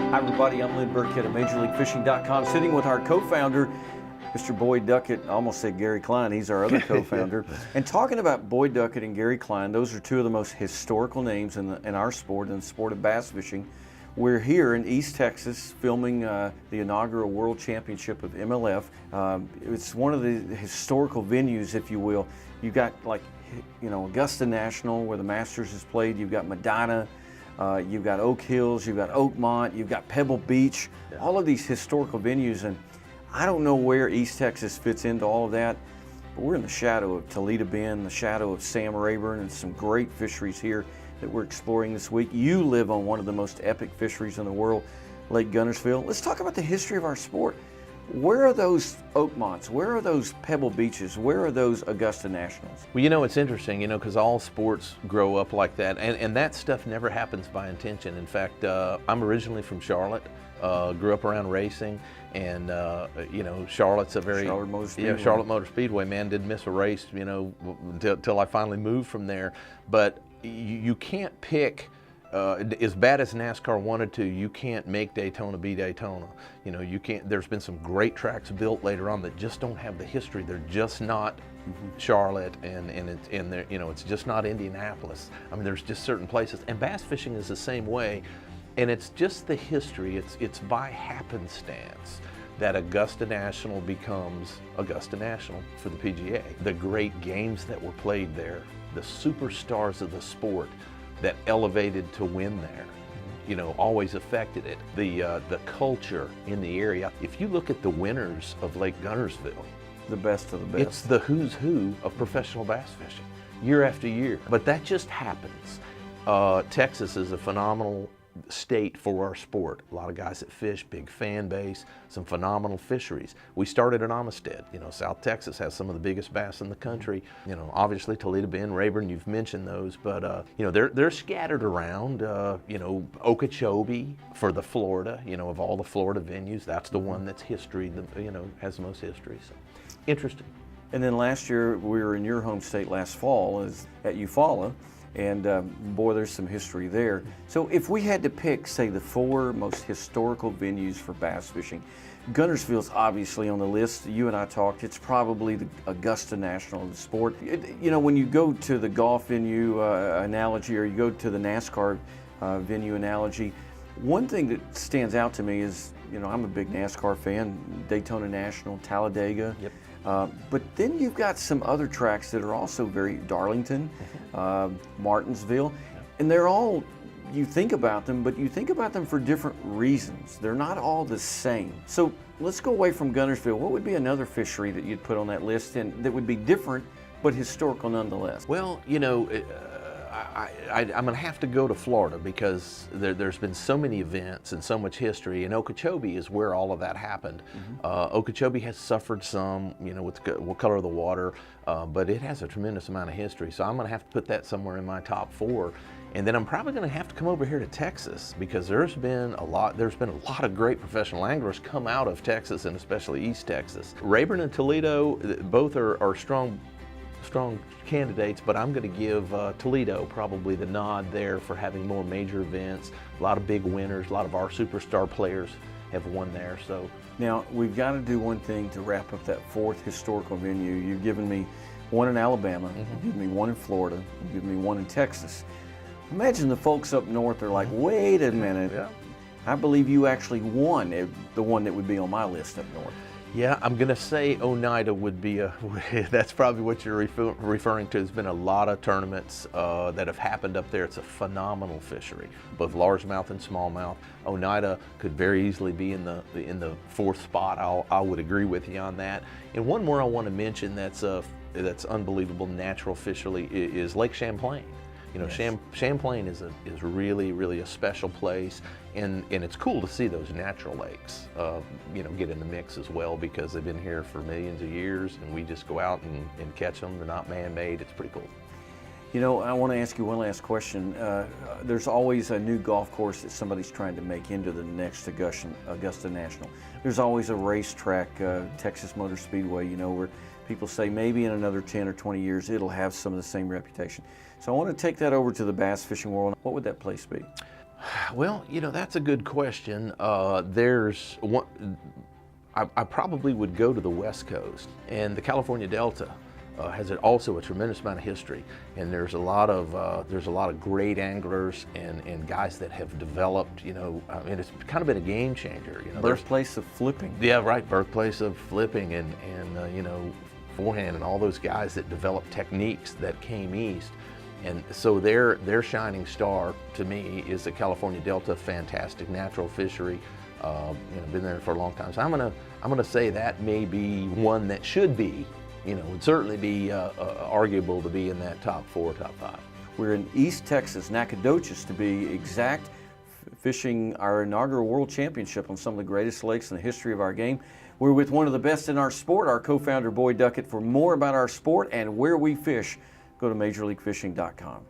Hi everybody, I'm Lynn Burkhead of MajorLeagueFishing.com, sitting with our co-founder, Mr. Boyd Duckett. I almost said Gary Klein, he's our other co-founder. And talking about Boyd Duckett and Gary Klein, those are two of the most historical names in our sport, in the sport of bass fishing. We're here in East Texas filming the inaugural World Championship of MLF. It's one of the historical venues, if you will. You've got Augusta National, where the Masters is played. You've got Medina. You've got Oak Hills, you've got Oakmont, you've got Pebble Beach, all of these historical venues. And I don't know where East Texas fits into all of that, but we're in the shadow of Toledo Bend, the shadow of Sam Rayburn, and some great fisheries here that we're exploring this week. You live on one of the most epic fisheries in the world, Lake Guntersville. Let's talk about the history of our sport. Where are those Oakmonts? Where are those Pebble Beaches? Where are those Augusta Nationals? Well, it's interesting, because all sports grow up like that, and that stuff never happens by intention. In fact, I'm originally from Charlotte, grew up around racing, and Charlotte's a very Charlotte Motor Speedway. Man, didn't miss a race, until I finally moved from there. But you can't pick. As bad as NASCAR wanted to, you can't make Daytona be Daytona. You can't. There's been some great tracks built later on that just don't have the history. They're just not Charlotte, and it's just not Indianapolis. I mean, there's just certain places, and bass fishing is the same way, and it's just the history. It's by happenstance that Augusta National becomes Augusta National for the PGA. The great games that were played there, the superstars of the sport that elevated to win there, always affected it. The culture in the area. If you look at the winners of Lake Guntersville, the best of the best. It's the who's who of professional bass fishing, year after year. But that just happens. Texas is a phenomenal state for our sport. A lot of guys that fish, big fan base, some phenomenal fisheries. We started in Amistad. South Texas has some of the biggest bass in the country. Obviously Toledo Bend, Rayburn, you've mentioned those, but they're scattered around. Okeechobee for the Florida, of all the Florida venues, that's the one that's history, has the most history. So interesting. And then last year we were in your home state last fall at Eufaula. And boy, there's some history there. So if we had to pick, say, the 4 most historical venues for bass fishing, Guntersville's obviously on the list. You and I talked. It's probably the Augusta National of the sport. When you go to the golf venue analogy, or you go to the NASCAR venue analogy, one thing that stands out to me is, I'm a big NASCAR fan, Daytona National, Talladega. Yep. But then you've got some other tracks that are also very Darlington, Martinsville, and they're all, you think about them, but you think about them for different reasons. They're not all the same. So let's go away from Guntersville. What would be another fishery that you'd put on that list and that would be different but historical nonetheless? Well, I'm going to have to go to Florida because there's been so many events and so much history, and Okeechobee is where all of that happened. Okeechobee has suffered some, with the color of the water, but it has a tremendous amount of history, so I'm going to have to put that somewhere in my top 4. And then I'm probably going to have to come over here to Texas because there's been a lot of great professional anglers come out of Texas, and especially East Texas. Rayburn and Toledo, both are strong candidates, but I'm going to give Toledo probably the nod there for having more major events, a lot of big winners, a lot of our superstar players have won there. So now we've got to do one thing to wrap up that 4th historical venue. You've given me one in Alabama, you've given me one in Florida, you've given me one in Texas. Imagine the folks up north are like, wait a minute, I believe you actually won the one that would be on my list up north. Yeah, I'm going to say Oneida would be that's probably what you're referring to. There's been a lot of tournaments that have happened up there. It's a phenomenal fishery, both largemouth and smallmouth. Oneida could very easily be in the 4th spot. I would agree with you on that. And one more I want to mention that's unbelievable natural fishery is Lake Champlain. Yes. Champlain is really, really a special place, and it's cool to see those natural lakes, get in the mix as well, because they've been here for millions of years, and we just go out and catch them. They're not man-made. It's pretty cool. I want to ask you one last question. There's always a new golf course that somebody's trying to make into the next Augusta National. There's always a racetrack, Texas Motor Speedway, where people say maybe in another 10 or 20 years it'll have some of the same reputation. So I want to take that over to the bass fishing world. What would that place be? Well, that's a good question. There's one. I probably would go to the West Coast, and the California Delta has also a tremendous amount of history, and there's a lot of great anglers and guys that have developed. It's kind of been a game changer. Birthplace of flipping. Yeah, right. Birthplace of flipping and forehand and all those guys that developed techniques that came east. And so their shining star to me is the California Delta, fantastic natural fishery. Been there for a long time. So I'm gonna say that may be one that should be, would certainly be arguable to be in that top 4, top 5. We're in East Texas, Nacogdoches to be exact, fishing our inaugural World Championship on some of the greatest lakes in the history of our game. We're with one of the best in our sport, our co-founder Boyd Duckett. For more about our sport and where we fish, go to MajorLeagueFishing.com.